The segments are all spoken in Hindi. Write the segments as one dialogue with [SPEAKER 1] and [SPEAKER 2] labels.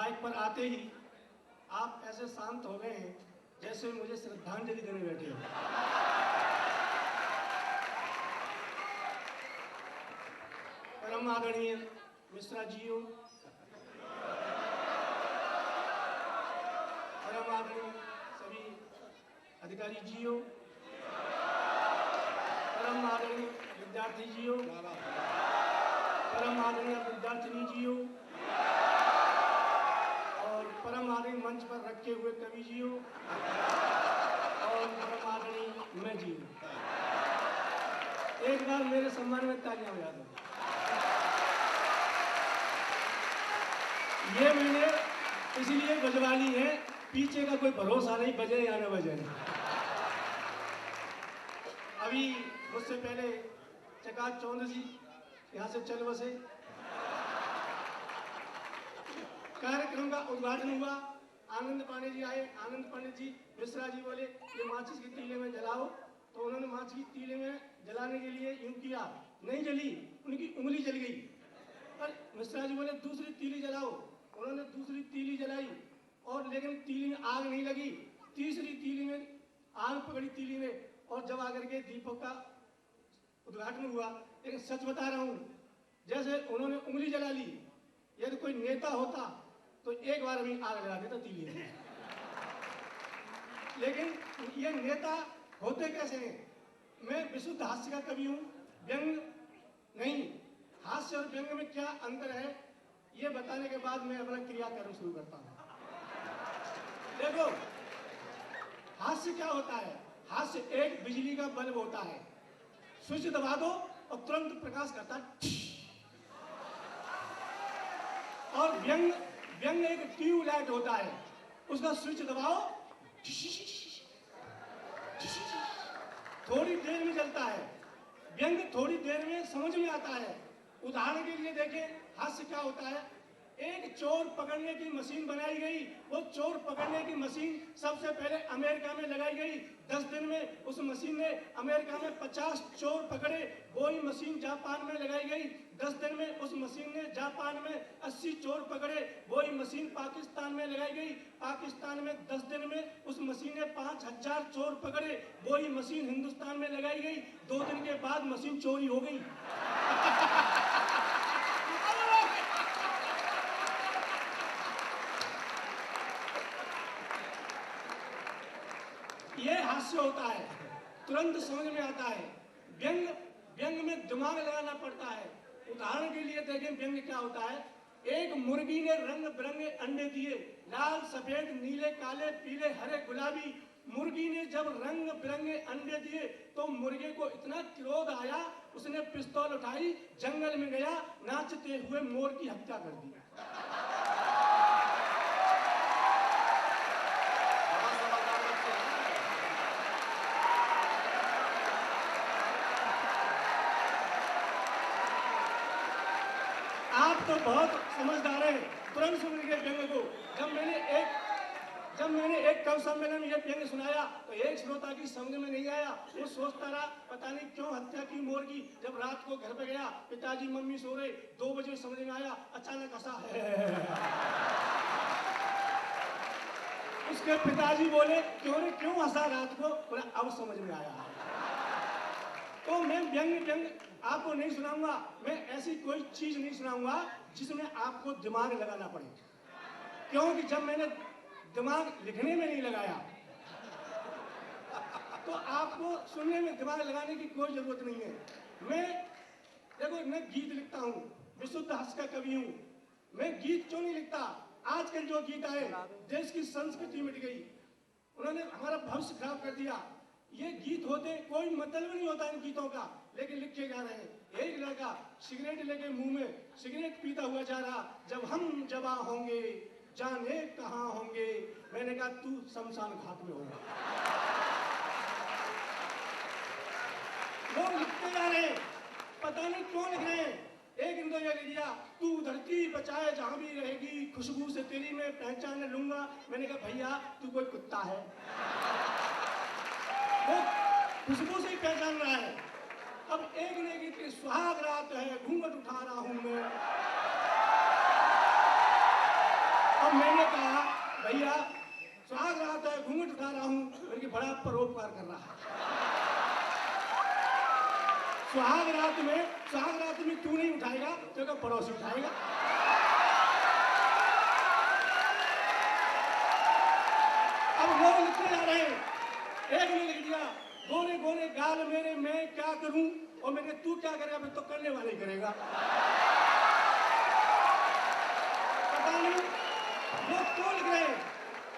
[SPEAKER 1] माइक पर आते ही आप ऐसे शांत हो गए हैं जैसे मुझे श्रद्धांजलि देने बैठे हो। परम आदरणीय मिश्रा जी हो, परम आदरणीय सभी अधिकारी जी हो, परम आदरणीय विद्यार्थी जी हो, परम आदरणीय विद्यार्थिनी जी हो और परम आदरणीय मंच पर रखे हुए कवि जी हो और परम आदरणीय मैं जी हूँ। एक बार मेरे सम्मान में तालियां बजा दो। ये मैंने इसलिए बजवा ली है, पीछे का कोई भरोसा नहीं, बजे या न बजे। अभी मुझसे पहले चकात चौधरी जी यहाँ से चल बसे। कार्यक्रम का उद्घाटन हुआ, आनंद पांडे जी आए। आनंद पांडे जी, मिश्रा जी बोले ये माचिस की तीले में जलाओ, तो उन्होंने माचिस की तीले में जलाने के लिए यूं किया, नहीं जली, उनकी उंगली जल गई। पर मिश्रा जी बोले दूसरी तीली जलाओ, उन्होंने दूसरी तीली जलाई और लेकिन तीली में आग नहीं लगी। तीसरी तीली में आग पकड़ी तीली में, और जब आकर के दीपक का उद्घाटन हुआ। लेकिन सच बता रहा हूं, जैसे उन्होंने उंगली जला ली, यदि कोई नेता होता तो एक बार अभी आग लगा देता तीली में। लेकिन ये नेता होते कैसे हैं? मैं विशुद्ध हास्य का कवि हूं, व्यंग नहीं। हास्य और व्यंग में क्या अंतर है ये बताने के बाद मैं अपना क्रियाकर्म शुरू करता हूं। देखो, हास्य क्या होता है? हास्य एक बिजली का बल्ब होता है, स्विच दबा दो और तुरंत प्रकाश करता है। और व्यंग एक ट्यूबलाइट होता है, उसका स्विच दबाओ, थोड़ी देर में जलता है। व्यंग थोड़ी देर में समझ में आता है। उदाहरण के लिए देखें, हास्य क्या होता है? एक चोर पकड़ने की मशीन बनाई गई। वो चोर पकड़ने की मशीन सबसे पहले अमेरिका में लगाई गई। 10 दिन में उस मशीन ने अमेरिका में 50 चोर पकड़े। वही मशीन जापान में लगाई गई। 10 दिन में उस मशीन ने जापान में 80 चोर पकड़े। वही मशीन पाकिस्तान में लगाई गई। पाकिस्तान में 10 दिन में उस मशीन ने 5000 चोर पकड़े। वही मशीन हिंदुस्तान में लगाई गई। 2 दिन के बाद मशीन चोरी हो गई। ये हास्य होता है, तुरंत समझ में आता है। व्यंग में दिमाग लगाना पड़ता है। उदाहरण के लिए देखें, व्यंग क्या होता है? एक मुर्गी ने रंग बिरंगे अंडे दिए, लाल, सफेद, नीले, काले, पीले, हरे, गुलाबी। मुर्गी ने जब रंग बिरंगे अंडे दिए तो मुर्गे को इतना क्रोध आया, उसने पिस्तौल उठाई, जंगल में गया, नाचते हुए मोर की हत्या कर दी। आप तो बहुत समझदार हैं, तुरंत समझ गए व्यंग को। जब मैंने एक कवि सम्मेलन में यह व्यंग सुनाया तो एक श्रोता की समझ में नहीं आया। वो सोचता रहा पता नहीं क्यों हत्या की मोर की। जब रात को घर पे गया, पिताजी मम्मी सो रहे, 2 बजे समझ में आया, अचानक हंसा। उसके पिताजी बोले क्यों हंसा रात को? बोला अब समझ में आया। तो मैं व्यंग आपको नहीं सुनाऊंगा। मैं ऐसी कोई चीज नहीं सुनाऊंगा जिसमें आपको दिमाग लगाना पड़े, क्योंकि जब मैंने दिमाग लिखने में नहीं लगाया तो आपको सुनने में दिमाग लगाने की कोई जरूरत नहीं है। मैं गीत लिखता हूँ, विशुद्ध हास्य का कवि हूँ। मैं गीत क्यों नहीं लिखता? आजकल जो गीत आए, देश की संस्कृति मिट गई, उन्होंने हमारा भविष्य खराब कर दिया। ये गीत होते, कोई मतलब नहीं होता इन गीतों का, लेकिन लिखे जा रहे हैं। एक लड़का सिगरेट लेके मुंह में सिगरेट पीता हुआ जा रहा, जब हम जवा होंगे जाने कहाँ होंगे। मैंने कहा तू शमशान घाट में होगा। लोग लिखते जा रहे हैं, पता नहीं क्यों लिख रहे हैं। एक दिन तो ये लिख दिया, तू धरती बचाए जहां भी रहेगी, खुशबू से तेरी मैं पहचान लूंगा। मैंने कहा भैया तू कोई कुत्ता है? वो खुशबू से ही पहचान रहा है। अब एक ने की सुहाग रात है, घूंघट उठा रहा हूं मैं, अब मैंने कहा भैया सुहाग रात है, घूंघट उठा रहा हूँ, बल्कि बड़ा परोपकार कर रहा है। सुहाग रात में तू नहीं उठाएगा तो पड़ोसी उठाएगा। अब लोग लिखते जा रहे हैं, एक ने लिख दिया गोरे गोरे गाल मेरे मैं क्या करूं, और मैंने तू क्या करेगा, मैं तो करने वाले ही करेगा। पता नहीं लोग क्यों लिख रहे हैं।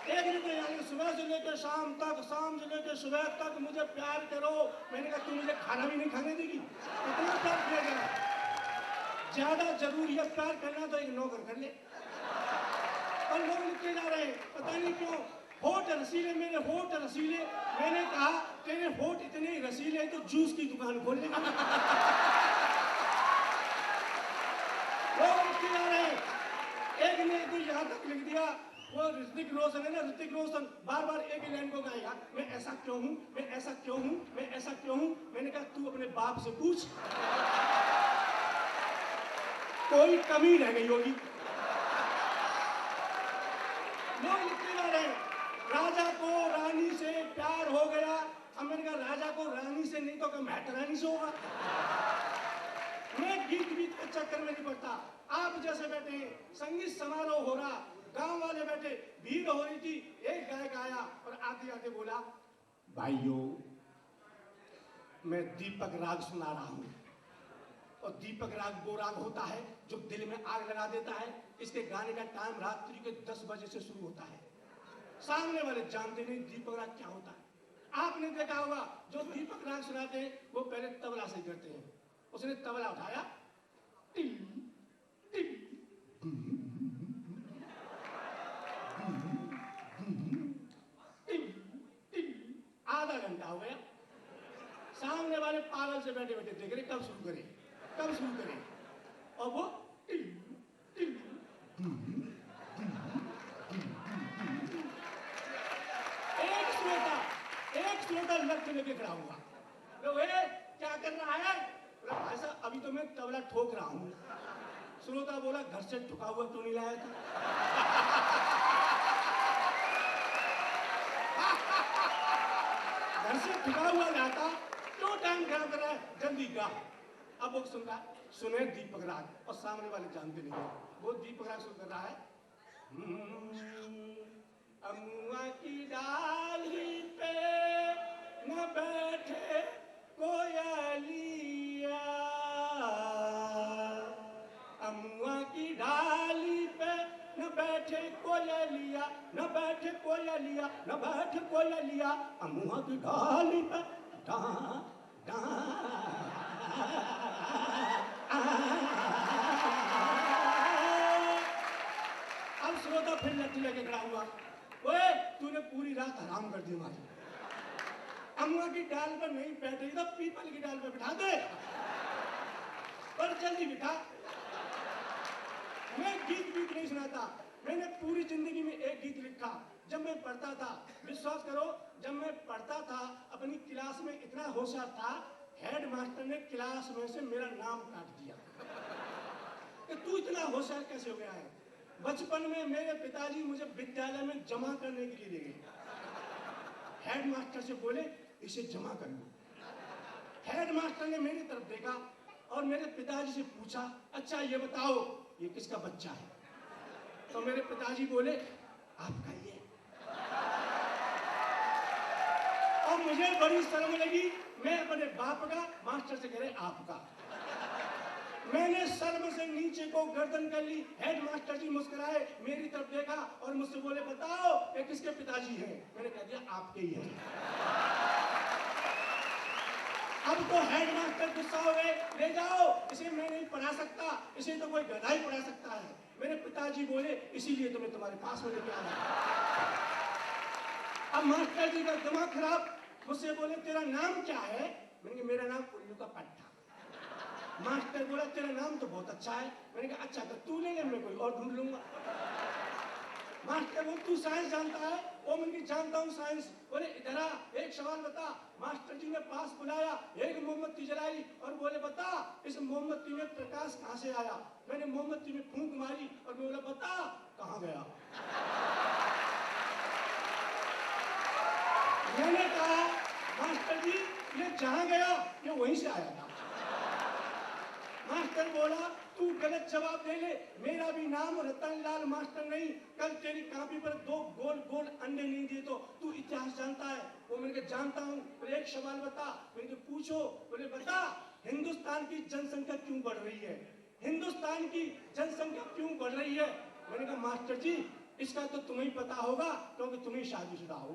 [SPEAKER 1] एक ने तो यानी सुबह से लेकर शाम तक, शाम से लेकर सुबह तक मुझे प्यार करो। मैंने कहा तू मुझे खाना भी नहीं खाने देगी, इतना प्यार किया जाए। ज्यादा जरूरी है प्यार करना तो एक नौकर कर ले। और लोग लिखते जा रहे हैं, पता नहीं क्यों, होठ रसीले मेरे होठ रसीले। मैंने कहा तेरे होठ इतने रसीले तो जूस की दुकान खोल लेगा। लोग लिखते जा रहे हैं, एक ने तो यहाँ तक लिख दिया, वो ऋतिक रोशन है ना, ऋतिक रोशन बार बार एक ही लाइन को गाएगा, मैं ऐसा क्यों हूँ, मैं ऐसा क्यों हूँ, मैं ऐसा क्यों हूँ। मैंने कहा तू अपने बाप से पूछ, कोई कमी रह गई होगी। लोग लिखते जा रहे हैं, राजा को रानी से प्यार हो गया। अब मैंने कहा राजा को रानी से नहीं तो महत रानी से होगा। मैं गीत के चक्कर में नहीं पड़ता। आप जैसे बैठे हैं, संगीत समारोह हो रहा, गांव वाले बैठे, भीड़ हो रही थी, एक गायक आया और आते आते बोला, भाइयों मैं दीपक राग सुना रहा हूं। और दीपक राग वो राग होता है जो दिल में आग लगा देता है। इसके गाने का टाइम रात्रि के 10 बजे से शुरू होता है। सामने वाले जानते नहीं दीपक राग क्या होता है। आपने देखा होगा जो दीपक राग सुनाते हैं वो पहले तबला से करते हैं। उसने तबला उठाया, टिल, टिल, आधा घंटा हो गया। सामने वाले पागल से बैठे बैठे देख रहे कब शुरू करें, कब शुरू करें। और वो टिल, टिल, एक श्रोता लक्ष्य लेके खड़ा हुआ, क्या कर रहा है? भाई साहब अभी तो मैं तबला ठोक रहा हूँ। श्रोता बोला घर से ठुका हुआ क्यों नहीं लाया था? घर से ठुका हुआ लाता, क्यों टाइम खराब कर रहा है, जल्दी गा। अब वो सुन रहा, सुने दीपक राग, और सामने वाले जानते नहीं है वो दीपक राग सुन कर रहा है। अमुआ की डाली पे न बैठे कोयलिया, अमुआ की डाली पे न बैठे कोयलिया, न बैठे कोयलिया, न बैठे कोयलिया, अमुआ की डाली पे डा डा। अब श्रोता फिर लट्ठी लेके खड़ा हुआ, ओए तूने पूरी रात हराम कर दी हमारी। अमुआ की डाल पर नहीं बैठे तो पीपल की डाल पर बिठा दे, पर जल्दी बिठा। मैं गीत नहीं सुनाता, मैंने पूरी जिंदगी में एक गीत लिखा। जब मैं पढ़ता था, विश्वास करो, जब मैं पढ़ता था अपनी क्लास में इतना होशियार था, हेड मास्टर ने क्लास में से मेरा नाम काट दिया कि तू इतना होशियार कैसे हो गया है। बचपन में मेरे पिताजी मुझे विद्यालय में जमा करने के लिए ले गए। हेड मास्टर से बोले इसे जमा कर लो। हेड मास्टर ने मेरी तरफ देखा और मेरे पिताजी से पूछा, अच्छा ये बताओ ये किसका बच्चा है? तो मेरे पिताजी बोले आपका ही है। और मुझे बड़ी शर्म लगी, मैं अपने बाप का, मास्टर से कह रहे आपका। मैंने शर्म से नीचे को गर्दन कर ली। हेड मास्टर जी मुस्कुराए, मेरी तरफ देखा और मुझसे बोले बताओ ये किसके पिताजी हैं? मैंने कह दिया आपके ही हैं। अब तो हेड मास्टर गुस्सा हो गए, ले जाओ इसे मैं नहीं पढ़ा सकता, इसे तो कोई गधा ही पढ़ा सकता है। मेरे पिताजी बोले इसीलिए तो मैं तुम्हारे पास में लेके आया। अब मास्टर जी का दिमाग खराब, मुझसे बोले तेरा नाम क्या है? मैंने कहा मेरा नाम उल्लू का पट्टा। मास्टर बोला तेरा नाम तो बहुत अच्छा है। मैंने कहा अच्छा तो तू ले ले, मैं कोई और ढूंढ लूंगा। मास्टर बोले तू साइंस जानता है? ओ मैं जानता हूँ साइंस। बोले इधर आ, एक सवाल बता। मास्टर जी ने पास बुलाया, एक मोमबत्ती जलाई और बोले बता इस मोमबत्ती में प्रकाश कहाँ से आया? मैंने मोमबत्ती में फूंक मारी और बोला बता कहाँ गया? मैंने कहा मास्टर जी ये जहाँ गया ये वहीं से आया था। मास्टर बोला तू गलत जवाब दे ले, मेरा भी नाम रतनलाल मास्टर नहीं, कल तेरी कॉपी पर 2 गोल गोल अंडे नहीं दिए तो तू इतिहास जानता है? वो मैंने कहा जानता हूँ। बोले एक सवाल बता। मैंने कहा पूछो। बोले बता हिंदुस्तान की जनसंख्या क्यों बढ़ रही है? हिंदुस्तान की जनसंख्या क्यों बढ़ रही है? मैंने कहा मास्टर जी इसका तो तुम्हें पता होगा क्योंकि तुम्हें शादीशुदा हो।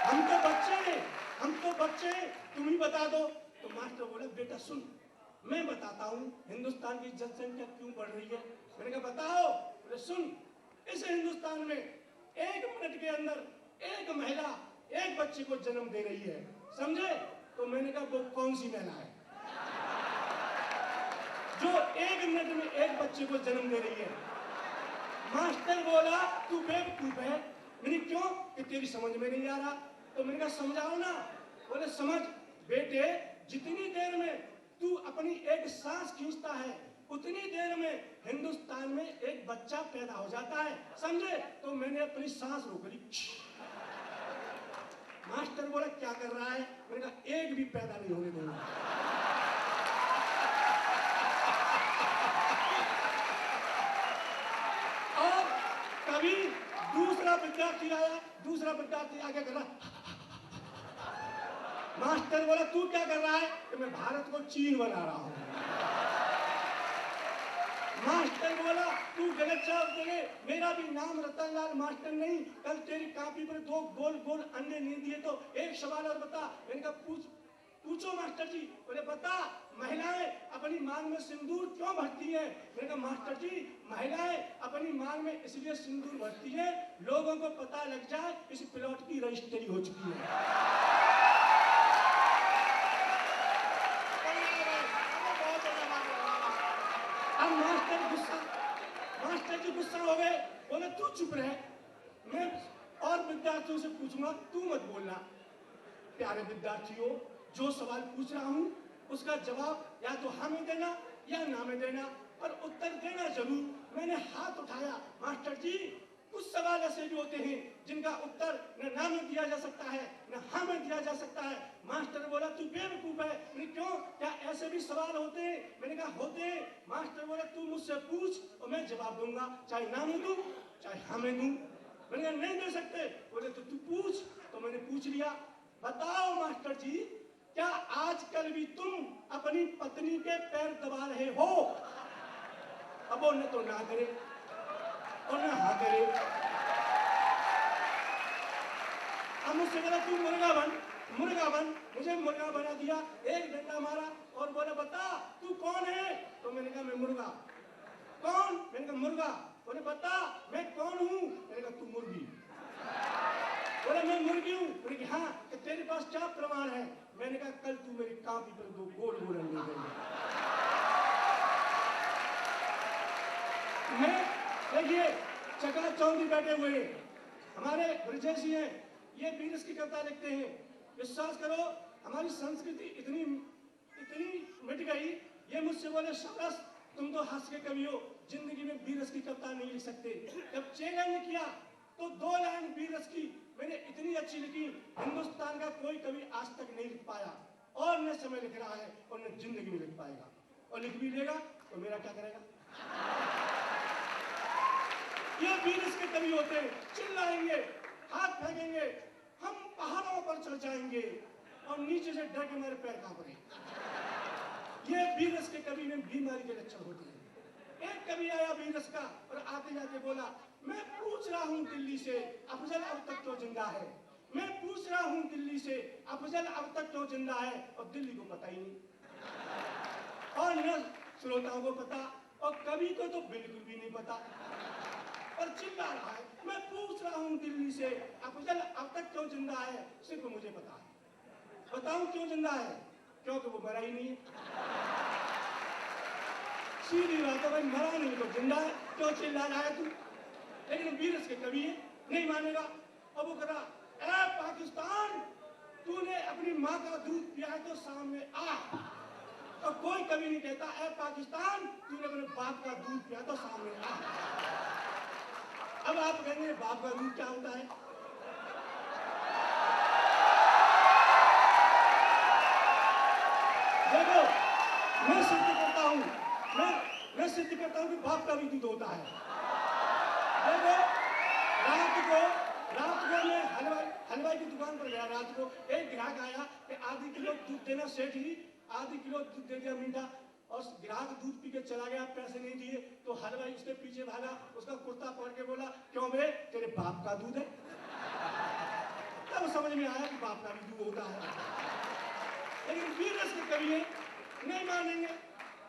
[SPEAKER 1] हम तो बच्चे हैं, तुम ही बता दो। तो मास्टर बोला बेटा सुन, मैं बताता हूँ हिंदुस्तान की जनसंख्या क्यों बढ़ रही है। मैंने कहा बताओ। बोले सुन, इस हिंदुस्तान में 1 मिनट के अंदर एक महिला एक बच्चे को जन्म दे रही है, समझे? तो मैंने कहा वो कौन सी महिला है जो 1 मिनट में एक बच्चे को जन्म दे रही है? मास्टर बोला तू बेवकूफ है। मैंने क्यों? कि तेरी समझ में नहीं आ रहा। तो मैंने कहा समझाओ ना। बोले समझ बेटे, जितनी देर में तू अपनी एक सांस खींचता है उतनी देर में हिंदुस्तान में एक बच्चा पैदा हो जाता है, समझे? तो मैंने अपनी सांस रोक ली। मास्टर बोला क्या कर रहा है? मैंने कहा एक भी पैदा नहीं होने दूंगा। और कभी दूसरा विद्यार्थी आगे कर रहा। मास्टर बोला तू क्या कर रहा है? कि मैं भारत को चीन बना रहा हूं। मास्टर बोला तू गलत जवाब दे, मेरा भी नाम रतनलाल मास्टर नहीं, कल तेरी कॉपी पर 2 गोल गोल अंडे नहीं दिए तो एक सवाल और बता। मैंने कहा पूछो मास्टर जी। बोले बता महिलाएं अपनी मांग में सिंदूर क्यों भरती हैं? मैंने कहा मास्टर जी महिलाएं अपनी मांग में इसलिए सिंदूर भरती हैं लोगों को पता लग जाए इस प्लॉट की रजिस्ट्री हो चुकी है। अब मास्टर जी गुस्सा हो गए। बोले तू चुप रहे, मैं और विद्यार्थियों से पूछूंगा, तू मत बोलना। प्यारे विद्यार्थियों, जो सवाल पूछ रहा हूं उसका जवाब या तो हाँ में देना या ना में देना, पर उत्तर देना जरूर। मैंने हाथ उठाया। मास्टर जी कुछ सवाल ऐसे भी होते हैं जिनका उत्तर न ना में दिया जा सकता है न हाँ में दिया जा सकता है। मास्टर बोला तू बेवकूफ है। मैंने क्यों, क्या ऐसे भी सवाल होते हैं? मैंने कहा होते हैं। मास्टर बोला तू मुझसे पूछ और मैं जवाब दूंगा, चाहे ना में दूं चाहे हाँ में दूं। मैंने कहा नहीं दे सकते। बोले तो तू पूछ। तो मैंने पूछ लिया। बताओ मास्टर जी, क्या आजकल भी तुम अपनी पत्नी के पैर दबा रहे हो? अब वो न तो ना करे और ना हाँ करे। अब मुझसे बोला तू मुर्गा बन। मुझे मुर्गा बना दिया, एक डंडा मारा और बोला बता तू कौन है? तो मैंने कहा मैं मुर्गा। कौन? मैंने कहा मुर्गा। बोले बता मैं कौन हूँ? मैंने कहा तू मुर्गी। बोले मैं मुर्गी हूँ। मैंने कहा हाँ, कि तेरे पास क्या प्रमाण है? मैंने कहा कल तू मेरी कॉपी पर 2 गोल गोल अंडे दे। मैं देखिए चकाचौंधी बैठे हुए हैं, हमारे ब्रजेश जी हैं, ये वीरस की कविता लिखते हैं। विश्वास करो हमारी संस्कृति इतनी मिट गई। ये मुझसे बोले शाबाश तुम तो हंस के कवि हो, जिंदगी में वीरस की कविता नहीं लिख सकते। जब चैलेंज किया तो 2 लाइन वीरस की मैंने इतनी अच्छी लिखी, हिंदुस्तान का कोई कवि आज तक नहीं लिख पाया, और न समय लिख रहा है और न जिंदगी में लिख पाएगा, और लिख भी लेगा तो मेरा क्या करेगा? ये वीरस के कवि होते हैं, चिल्लाएंगे, हाथ फेंकेंगे, हम पहाड़ों पर चढ़ जाएंगे और नीचे से डर के हमारे पैर कांप रहे। ये वीरस के कवि में बीमारी के लक्षण होते हैं। एक कवि आया वीरस का और आते जाते बोला मैं पूछ रहा हूँ दिल्ली से अफजल अब तक क्यों जिंदा है? मैं पूछ रहा हूँ दिल्ली से अफजल अब तक क्यों जिंदा है? और दिल्ली को पता ही नहीं, और न श्रोताओं को पता, और कवि को तो बिल्कुल भी नहीं पता, और चिल्ला रहा है मैं पूछ रहा हूँ दिल्ली से अफजल अब तक क्यों जिंदा है? सिर्फ मुझे पता है। बताऊं क्यों जिंदा है? क्योंकि वो मरा ही नहीं है। सीधी बात है भाई, मरा नहीं तो जिंदा है, क्यों चिल्ला रहा है तू? लेकिन वीरस के कवि है, नहीं मानेगा। अब वो कह रहा ए पाकिस्तान, तूने अपनी माँ का दूध पिया तो सामने आ। और कोई कभी नहीं कहता ए पाकिस्तान तूने अपने बाप का दूध पिया तो सामने आ। अब आप कहेंगे बाप का दूध क्या होता है? देखो मैं सिद्ध करता हूं, मैं सिद्ध करता हूं कि बाप का भी दूध होता है। देखो रात को मैं हलवाई की दुकान पर गया। रात को एक ग्राहक आया कि आधी किलो दूध देना। सेठ जी आधी किलो दूध दे दिया मीठा, और ग्राहक दूध पी के चला गया, पैसे नहीं दिए। तो हलवाई उसके पीछे भागा, उसका कुर्ता पकड़ के बोला क्यों बे तेरे बाप का दूध है? तब समझ में आया कि बाप का भी दूध होता है। लेकिन वीर रस के कवि नहीं मानेंगे।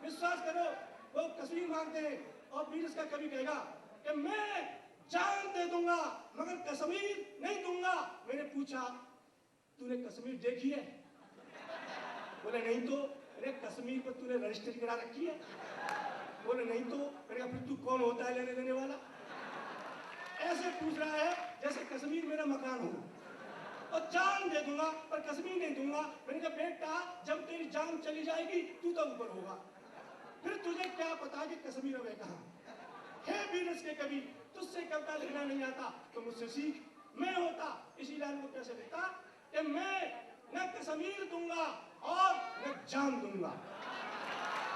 [SPEAKER 1] विश्वास करो वो कश्मीर मांगते हैं, और वीर रस का कवि कहेगा कि मैं जान दे दूंगा मगर कश्मीर नहीं दूंगा। मैंने पूछा तूने कश्मीर देखी है? बोले नहीं। तो अरे कश्मीर पर तूने रजिस्ट्री करा रखी है? बोले नहीं। तो मैंने कहा फिर तू कौन होता है लेने देने वाला? ऐसे पूछ रहा है जैसे कश्मीर मेरा मकान हो, और जान दे दूंगा पर कश्मीर नहीं दूंगा। मैंने कहा बेटा जब तेरी जान चली जाएगी तू तो ऊपर होगा, फिर तुझे क्या पता कि कश्मीर है कहाँ। हे वीर रस के कवि, तुझसे कविता लिखना नहीं आता तो मुझसे सीख। मैं होता इसी लाइन को कैसे लिखता कि मैं न कश्मीर दूंगा और न जान दूंगा,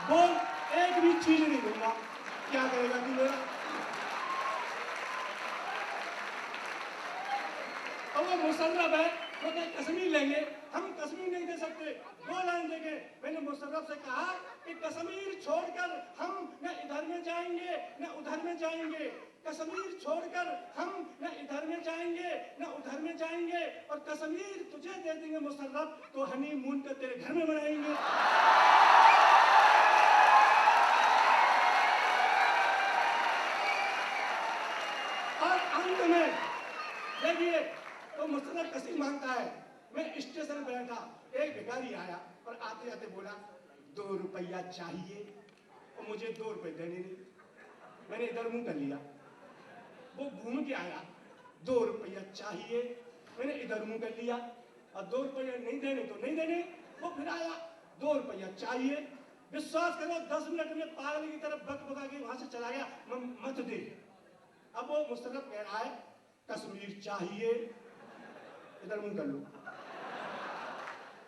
[SPEAKER 1] बोल एक भी चीज नहीं दूंगा। क्या करेगा तू मेरा? और वो मुशर्रफ है, वो कहे कश्मीर लेंगे, हम कश्मीर नहीं दे सकते। दो लाइन देंगे। मैंने मुशर्रफ से कहा कि कश्मीर छोड़कर हम न इधर में जाएंगे न उधर में जाएंगे, कश्मीर छोड़कर हम न इधर में जाएंगे न उधर में जाएंगे, और कश्मीर तुझे दे देंगे मुशर्रफ तो हनीमून का तेरे घर में मनाएंगे। और अंत में देखिए तो मुशर्रफ कश्मीर मांगता है। मैं स्टेशन पर बैठा, एक भिखारी आया और आते आते बोला 2 रुपया चाहिए, और मुझे 2 रुपए देने नहीं। मैंने इधर मुंह कर लिया। वो घूम के आया 2 रुपया चाहिए, मैंने इधर मुंह कर लिया, और 2 रुपया नहीं देने तो नहीं देने। वो फिर आया 2 रुपया चाहिए। विश्वास करो 10 मिनट में पागल की तरफ बक बका के वहां से चला गया। मत दे। अब वो मुशर्रफ कह रहा है कश्मीर चाहिए, इधर मुंह कर लो।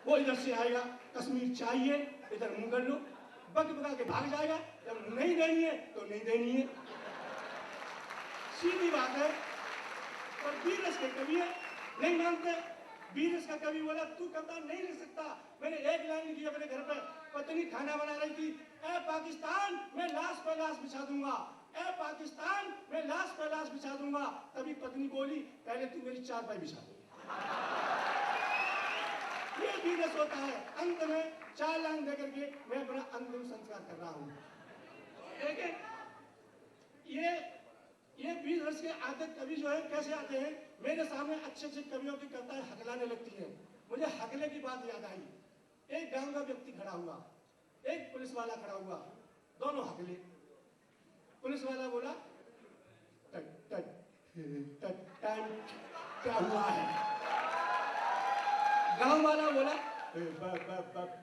[SPEAKER 1] वो इधर से आएगा कश्मीर चाहिए, इधर मुंह कर लो, बक बका के भाग जाएगा। जब नहीं देनी है तो नहीं देनी है, सीधी बात है। और वीर रस के कवि नहीं मानते। वीर रस का कवि बोला तू कविता नहीं लिख सकता। मैंने एक लाइन लिखी अपने घर पे, पत्नी खाना बना रही थी, ए पाकिस्तान मैं लाश पे लाश बिछा दूंगा, ए पाकिस्तान मैं लाश पे लाश बिछा दूंगा। तभी पत्नी बोली पहले तू मेरी चारपाई बिछा दे। ये वीर रस होता है। अंत में 4 लाइन देकर के मैं अपना अंतिम संस्कार कर रहा हूँ। देखिए ये वीर रस के आते कवि जो है कैसे आते हैं। मेरे सामने अच्छे अच्छे कवियों की कविताएं हकलाने लगती है। मुझे हकले की बात याद आई। एक गांव का व्यक्ति खड़ा हुआ, एक पुलिस वाला खड़ा हुआ, दोनों हकले। पुलिस वाला बोला टट टट टट टट क्या हुआ है? गांव वाला बोला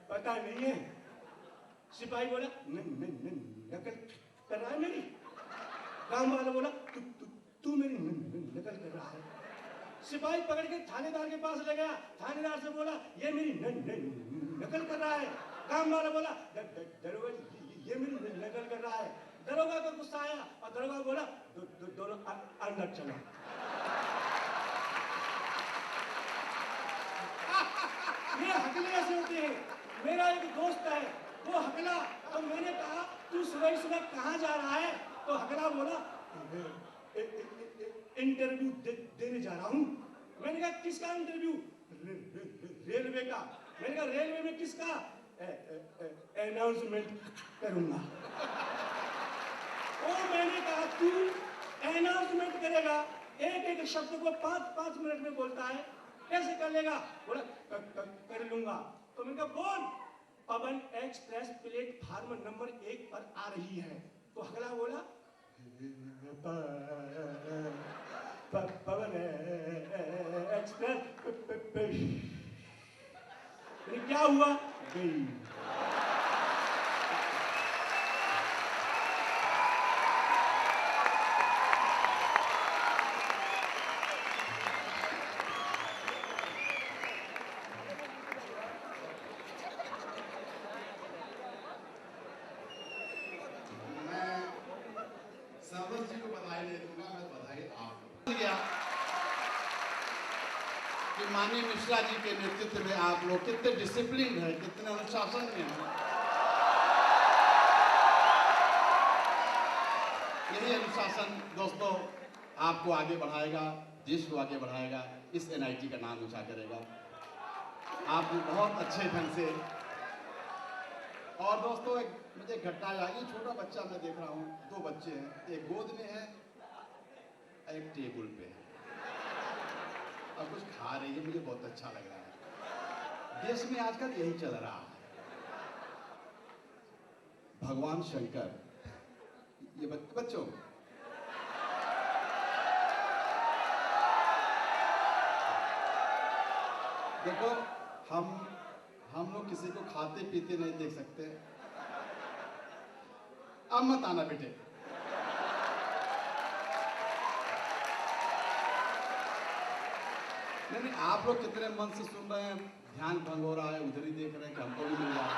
[SPEAKER 1] पता नहीं है। सिपाही बोला नकल कर रहा है मेरी। गांव वाला बोला तू मेरी नकल कर रहा है। सिपाही पकड़ के थानेदार के पास ले गया। थानेदार से बोला ये मेरी नकल कर रहा है। गांव वाला बोला दरोगा ये मेरी नकल कर रहा है। दरोगा को गुस्सा आया और दरोगा बोला दोनों अंदर चलो। ये हकले ऐसे होते हैं। मेरा एक दोस्त है वो हकला, तो मैंने कहा तू सुबह सुबह कहाँ जा रहा है? तो हकला बोला इंटरव्यू देने जा रहा हूँ। मैंने कहा किसका इंटरव्यू? रेलवे का। मैंने कहा रेलवे में किसका? अनाउंसमेंट करूंगा। और मैंने कहा तू अनाउंसमेंट करेगा? एक एक शब्द को 5-5 मिनट में बोलता है, कैसे कर लेगा? बोला कर लूंगा। तो मैंने कहा बोल पवन एक्सप्रेस प्लेटफार्म नंबर 1 पर आ रही है। तो हकला बोला पवन एक्सप्रेस क्या हुआ? गई।
[SPEAKER 2] माननीय मिश्रा जी के नेतृत्व में आप लोग कितने डिसिप्लिन है, कितने अनुशासन में हैं। यही अनुशासन दोस्तों आपको आगे बढ़ाएगा, देश को आगे बढ़ाएगा, इस NIT का नाम ऊंचा करेगा। आप बहुत अच्छे ढंग से। और दोस्तों एक मुझे घटना याद, ये छोटा बच्चा मैं देख रहा हूँ, 2 बच्चे हैं, एक गोद में है, एक टेबल पे है और कुछ खा रही है, मुझे बहुत अच्छा लग रहा है। देश में आजकल यही चल रहा है। भगवान शंकर, ये बच्चों देखो, हम लोग किसी को खाते पीते नहीं देख सकते। अब मत आना बेटे। नहीं, आप लोग कितने मन से सुन रहे हैं, ध्यान भंग हो रहा है, उधर ही देख रहे हैं कि हमको भी मिल रहा है।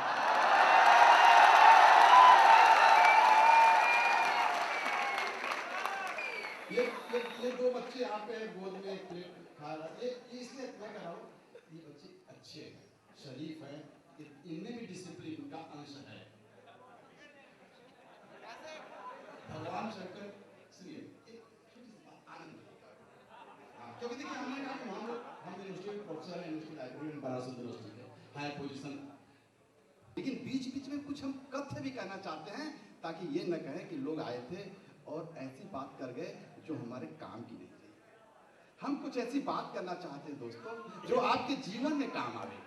[SPEAKER 2] ये 2 बच्चे यहाँ पे गोद में एक प्लेट खा रहा है। ये इसलिए मैं कह रहा हूँ, ये बच्चे अच्छे हैं, शरीफ हैं, इनमें भी डिसिप्लिन का अंश है। भगवान शंकर क्योंकि देखिए हमने कहा हम यूनिवर्सिटी प्रोफेसर हैं, यूनिवर्सिटी लाइब्रेरी में बनारस यूनिवर्सिटी के हाई पोजीशन, लेकिन बीच में कुछ हम कथ्य भी कहना चाहते हैं ताकि ये न कहें कि लोग आए थे और ऐसी बात कर गए जो हमारे काम की नहीं थी। हम कुछ ऐसी बात करना चाहते हैं दोस्तों जो आपके जीवन में काम आवे,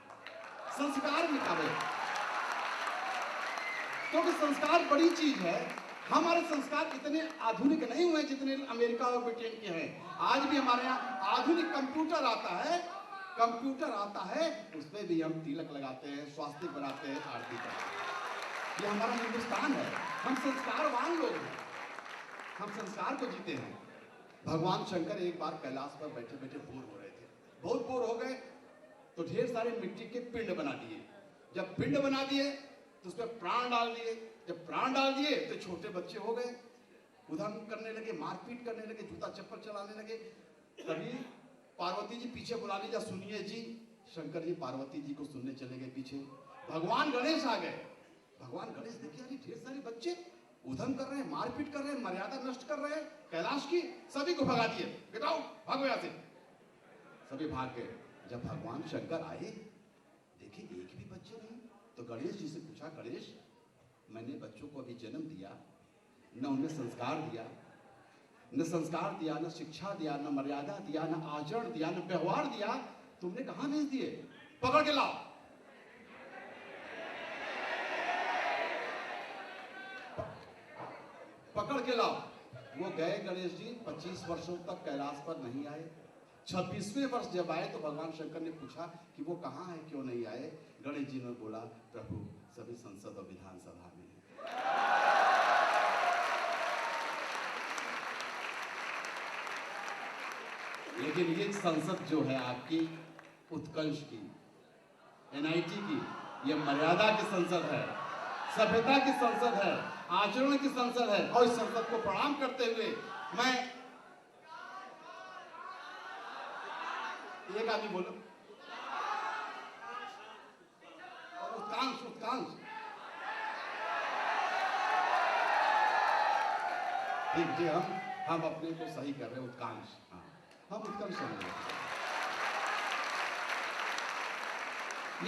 [SPEAKER 2] संस्कार में आवे, क्योंकि संस्कार बड़ी चीज है। हमारे संस्कार इतने आधुनिक नहीं हुए जितने अमेरिका और ब्रिटेन के हैं। आज भी हमारे यहाँ आधुनिक कंप्यूटर आता है, उसमें भी हम तिलक लगाते हैं, स्वास्तिक बनाते हैं, आरती करते हैं। ये हमारा हिंदुस्तान है। हम संस्कारवान लोग हैं, हम संस्कार को जीते हैं। भगवान शंकर एक बार कैलाश पर बैठे बैठे बोर हो रहे थे, बहुत बोर हो गए, तो ढेर सारे मिट्टी के पिंड बना दिए। जब पिंड बना दिए तो उसमें प्राण डाल दिए। जब प्राण डाल दिए तो छोटे बच्चे हो गए, उधम करने लगे, मारपीट करने लगे, जूता चप्पल चलाने लगे। तभी पार्वती जी पीछे बुला लीजिए, सुनिए जी। शंकर जी पार्वती जी को सुनने चले गए पीछे। भगवान गणेश आ गए। भगवान गणेश देखे अरे ढेर सारे बच्चे उधम कर रहे हैं, मारपीट कर रहे हैं, मर्यादा नष्ट कर रहे हैं कैलाश की, सभी को भगा दिए। गेट आउट, भागो यहाँ से। सभी भाग गए। जब भगवान शंकर आए, देखे एक भी बच्चे नहीं, तो गणेश जी से पूछा, गणेश मैंने बच्चों को अभी जन्म दिया, न उन्हें संस्कार दिया, न शिक्षा दिया, न मर्यादा दिया, न आचरण दिया, न व्यवहार दिया, तुमने कहां भेज दिए? पकड़ के लाओ। पकड़ के लाओ। वो गए गणेश जी, 25 वर्षों तक कैलाश पर नहीं आए। 26वें वर्ष जब आए तो भगवान शंकर ने पूछा कि वो कहाँ है, क्यों नहीं आए? गणेश जी ने बोला, प्रभु सभी संसद और विधानसभा में है। लेकिन ये संसद जो है आपकी उत्कर्ष की, NIT की, ये मर्यादा की संसद है, सभ्यता की संसद है, आचरण की संसद है। और इस संसद को प्रणाम करते हुए मैं एक आदमी बोलो, उत्कांश ठीक है, हम अपने को सही कर रहे हैं, उत्कांश, हाँ हम उत्कर्ष समझ।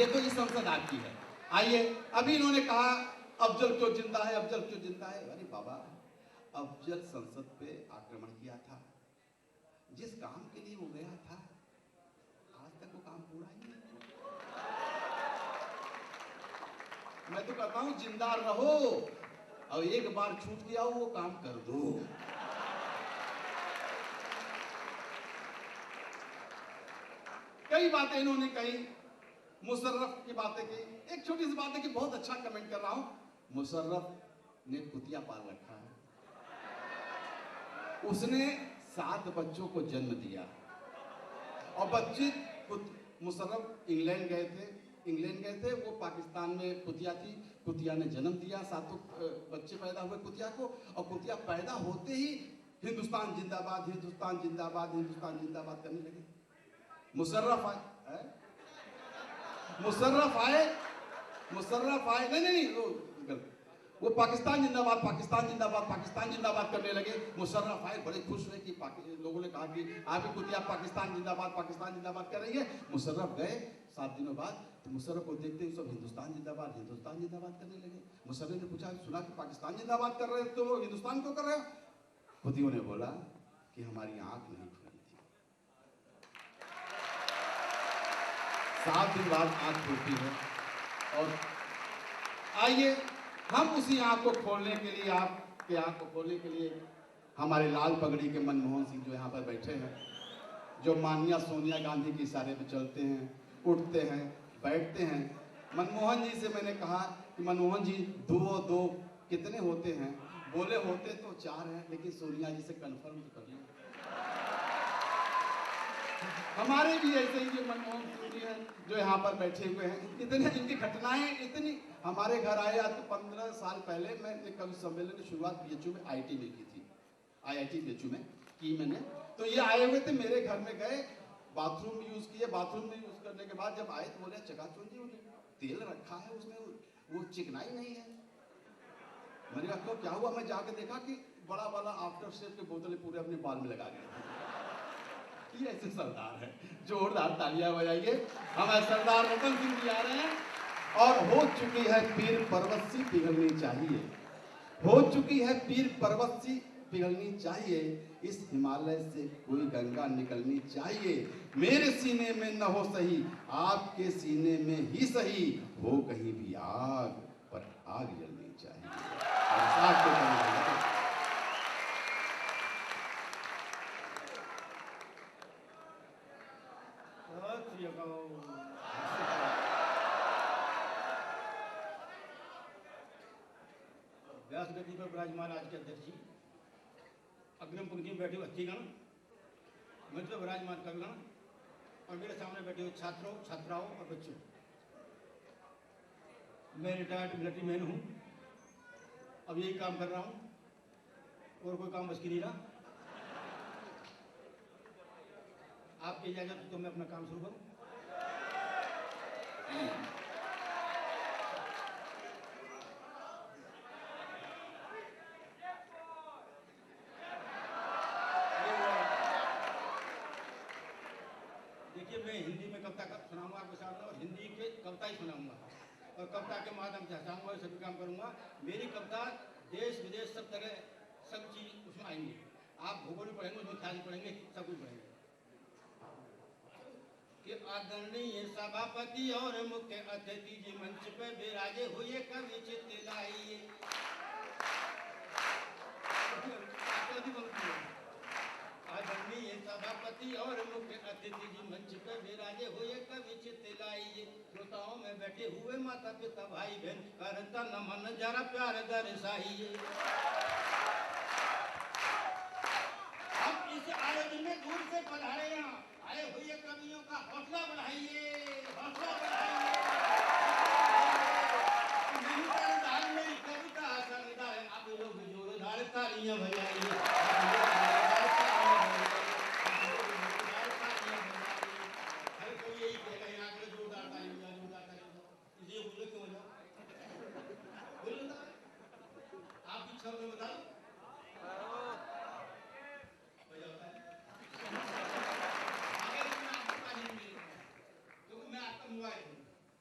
[SPEAKER 2] ये तो इस संसद आपकी है। आइए, अभी इन्होंने कहा अफजल क्यों जिंदा है, अफजल क्यों जिंदा है। अरे बाबा, अफजल संसद पे आक्रमण किया था, जिस काम के लिए वो गया था आज तक वो काम पूरा ही नहीं। मैं तो कहता हूं जिंदा रहो और एक बार छूट गया वो काम कर दो। कई बातें इन्होंने कही, मुशर्रफ की बातें की। एक छोटी सी बात है कि बहुत अच्छा कमेंट कर रहा हूं, मुशर्रफ ने कुतिया पाल रखा है। उसने 7 बच्चों को जन्म दिया और बच्चे, मुशर्रफ इंग्लैंड गए थे, वो पाकिस्तान में कुतिया थी, कुतिया ने जन्म दिया, 7 बच्चे पैदा हुए कुतिया को, और कुतिया पैदा होते ही हिंदुस्तान जिंदाबाद, हिंदुस्तान जिंदाबाद, हिंदुस्तान जिंदाबाद करने लगे। मुशर्रफ आए, मुशर्रफ आए, नहीं वो पाकिस्तान जिंदाबाद, पाकिस्तान जिंदाबाद, पाकिस्तान जिंदाबाद करने लगे। मुशर्रफ आए, बड़े खुश हुए कि लोगों ने कहा कि आप ही कुतिया पाकिस्तान जिंदाबाद कर रही है। मुशर्रफ गए 7 दिनों बाद, तो मुशर्रफ को देखते ही सब हिंदुस्तान जिंदाबाद करने लगे। मुशर्रफ ने पूछा, सुना कि पाकिस्तान जिंदाबाद कर रहे हो, तो हिंदुस्तान क्यों कर रहे हो? खुदियों ने बोला कि हमारी आंख नहीं खुली थी। 7 दिन बाद आंख खुलती है। और आइए हम उसी आंख को खोलने के लिए, आपके आंख को खोलने के लिए हमारे लाल पगड़ी के मनमोहन सिंह जो यहाँ पर बैठे हैं, जो माननीय सोनिया गांधी के इशारे पे चलते हैं, उठते हैं, बैठते हैं। मनमोहन जी से मैंने कहा कि मनमोहन जी 2 और 2 कितने होते हैं? बोले होते तो 4 हैं, लेकिन सोनिया जी से कंफर्म तो कर लिया। हमारे भी ऐसे ही जो मनमोहन सिंह जी हैं जो यहाँ पर बैठे हुए हैं, इतने इनकी घटनाएं इतनी। हमारे घर आए आज 15 साल पहले, मैंने कवि सम्मेलन की शुरुआत बीएचयू में आईटी में की थी, आईआईटी बीएचयू में की मैंने। तो ये आए हुए थे, मेरे घर में गए, बाथरूम यूज किए, बाथरूम में यूज करने के बाद जब आए तो बोले, चकाचौंध जी वो तेल रखा है उसमें वो चिकनाई नहीं है। मैंने कहा क्या हुआ? मैं जाके देखा कि बड़ा वाला आफ्टर शेव की बोतलें पूरे अपने बाल में लगा गए। ये ऐसे सरदार है। जोरदार तालियां बजाइए, हमारे सरदार रतन सिंह जी आ रहे हैं। और हो चुकी है पीर पर्वत सी पिघलनी चाहिए, हो चुकी है पीर पर्वत सी पिघलनी चाहिए, इस हिमालय से कोई गंगा निकलनी चाहिए। मेरे सीने में न हो सही, आपके सीने में ही सही, हो कहीं भी आग पर आग जलनी चाहिए।
[SPEAKER 3] व्यास गति पर विराजमान आज के अध्यक्ष जी, अग्रिम पंक्ति में बैठे हुए अतिथिगण, मंच पर विराजमान कविगण और मेरे सामने बैठे हुए छात्रों, छात्राओं और बच्चों। मैं रिटायर्ड मिलिट्री मैन हूँ, अब यही काम कर रहा हूँ और कोई काम बस की नहीं रहा। आपकी इजाजत तो मैं अपना काम शुरू करूँ। देखिए, मैं हिंदी में कविता सुनाऊंगा आपके सामने, और हिंदी के कविता ही सुनाऊंगा और कविता के माध्यम से हंसाऊंगा और सभी काम करूंगा। मेरी कविता देश विदेश सब तरह सब चीज उसमें आएंगे। आप भूगोल भी पढ़ेंगे, उसमें ख्याल पढ़ेंगे, सब कुछ पढ़ेंगे। कि आदरणीय सभापति और मुख्य अतिथि जी मंच पर विराजे हुए कवि चित्त लाइए। आदरणीय सभापति और मुख्य अतिथि जी मंच पर विराजे हुए कवि चित्त लाइए। श्रोताओं में बैठे हुए माता पिता भाई बहन, करता नमन जरा प्यार दर्शाइए। हम इस आयोजन में दूर से पधारे यहाँ आए हुए कवियों का हौसला बढ़ाइए, हौसला बढ़ाइए। मेरी कविता संगीता है, आप लोग जोरदार तालियां बजाइए। हर कोई यही कहेगा यहाँ के जोरदार ताली बजाओ, जोरदार ताली बजाओ। इसलिए बोलो क्यों बजाओ? बोलो आप भी 6 में बताओ।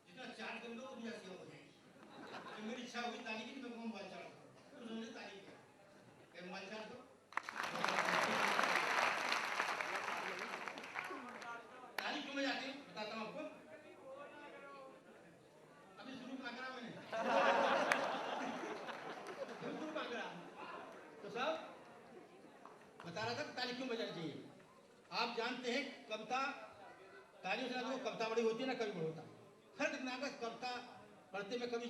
[SPEAKER 3] जितना चार्ज कर लो उतनी अच्छी हो जाएगी। मेरी इच्छा हुई ताली की, मैं मोबाइल चार्ज करूँ, उन्होंने ताली किया, मोबाइल चार्ज करो। ताली क्यों बजाते हैं बताता हूँ आपको। अभी शुरू कहाँ करा मैंने, शुरू कहाँ करा तो साहब बता रहा था ताली क्यों बजानी चाहिए। आप जानते हैं कविता तालियों से कविता बड़ी होती है ना कवि बड़ा होता है। फर्क इतना का कविता पढ़ते में कभी